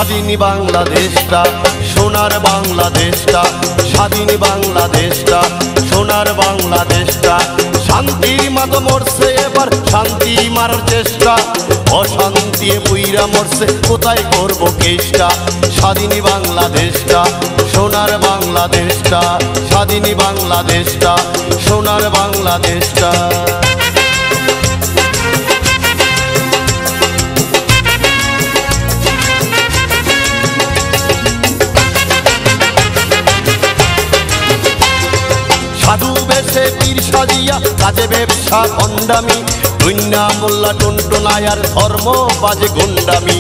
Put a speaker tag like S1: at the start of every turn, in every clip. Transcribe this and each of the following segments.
S1: স্বাধীনী বাংলাদেশটা সোনার বাংলাদেশটা, স্বাধীনী বাংলাদেশটা সোনার বাংলাদেশটা। শান্তির মাতো মরছে এবার শান্তি মারার চেষ্টা, অশান্তি পুইরা মরছে কোথায় করবো কেষ্টা। স্বাধীনী বাংলাদেশটা সোনার বাংলাদেশটা, স্বাধীনী বাংলাদেশটা সোনার বাংলাদেশটা। সাধু বেশে পীর সাজিয়া কাজে ব্যবসা ভণ্ডামি, দুনিয়া মোল্লা টুনটুনায়ার ধর্ম বাজে গুন্ডামি।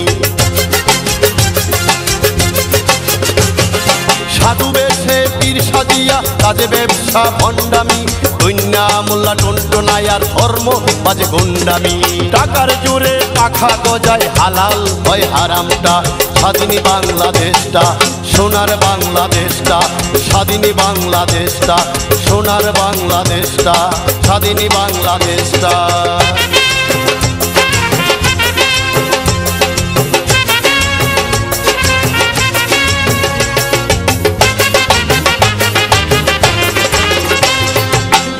S1: সাধু বেশে পীর সাজিয়া কাজে ব্যবসা ভণ্ডামি, দুনিয়া মোল্লা টুনটুনায়ার ধর্ম বাজে গুন্ডামি। টাকার জোরে পাখা গজায় হালাল হয় হারামটা, স্বাধীনী বাংলাদেশটা সোনার বাংলাদেশটা, স্বাধীনী বাংলাদেশটা সোনার বাংলাদেশটা, স্বাধীনী বাংলাদেশটা।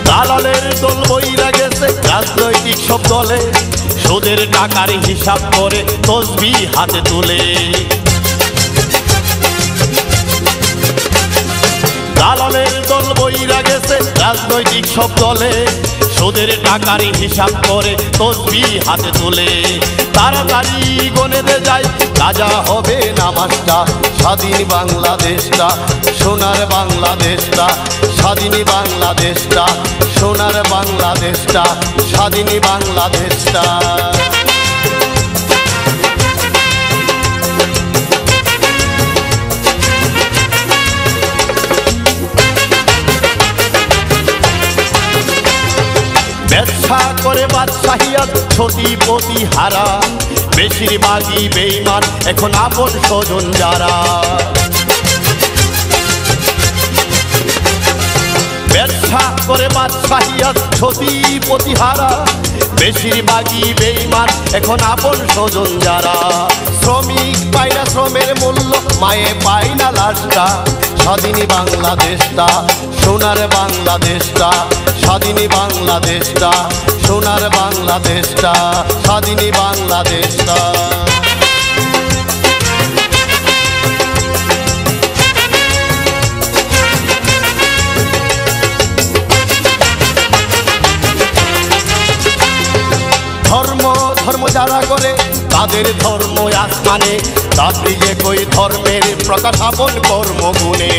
S1: দালালের দল বইরা গেছে রাজনৈতিক সব দলে, সুদের টাকার হিসাব করে তসবিহ হাতে তুলে। দালালের দল বইরা গেছে রাজনৈতিক সব দলে, সুদের টাকার হিসাব করে তসবিহ হাতে তুলে। তাড়াতাড়ি গনেতে যায় কাজা হবে নামাজটা, স্বাধীন বাংলাদেশটা সোনার বাংলাদেশটা, স্বাধীনী বাংলাদেশটা সোনার বাংলাদেশটা, স্বাধীনী বাংলাদেশটা। ব্যবসা করে বাদশাহিয়াত সতীপতি হারা, বেশিরভাগই বেঈমান এখন আপন স্বজন যারা। ব্যবসা করে বাদশাহিয়াত সতীপতি হারা, বেশিরভাগই বেঈমান এখন আপন স্বজন যারা। শ্রমিক পায় না শ্রমের মূল্য, মায়ে পায় না লাশটা, স্বাধীনী বাংলাদেশটা সোনার বাংলাদেশটা, স্বাধীনী বাংলাদেশটা সোনার বাংলাদেশটা, স্বাধীনী বাংলাদেশটা। ধর্ম ধর্ম যারা করে তাদের ধর্ম আসমানে, তাদের যে কই ধর্মের প্রকাশ আপন কর্মগুণে।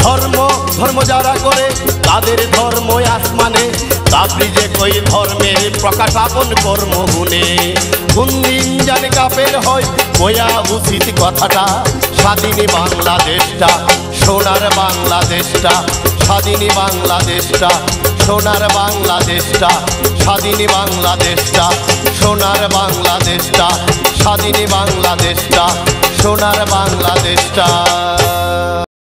S1: ধর্ম ধর্ম যারা করে তাদের ধর্ম আসমানে, তাদের যে কই ধর্মের প্রকাশ আপন কর্মগুণে। কোন দিন জানে কাপের হয় বয়া উচিত কথাটা, স্বাধীনী বাংলাদেশটা সোনার বাংলাদেশটা, স্বাধীনী বাংলাদেশটা সোনার বাংলাদেশটা, স্বাধীনী বাংলাদেশটা সোনার বাংলাদেশটা, স্বাধীনী বাংলাদেশটা সোনার বাংলাদেশটা।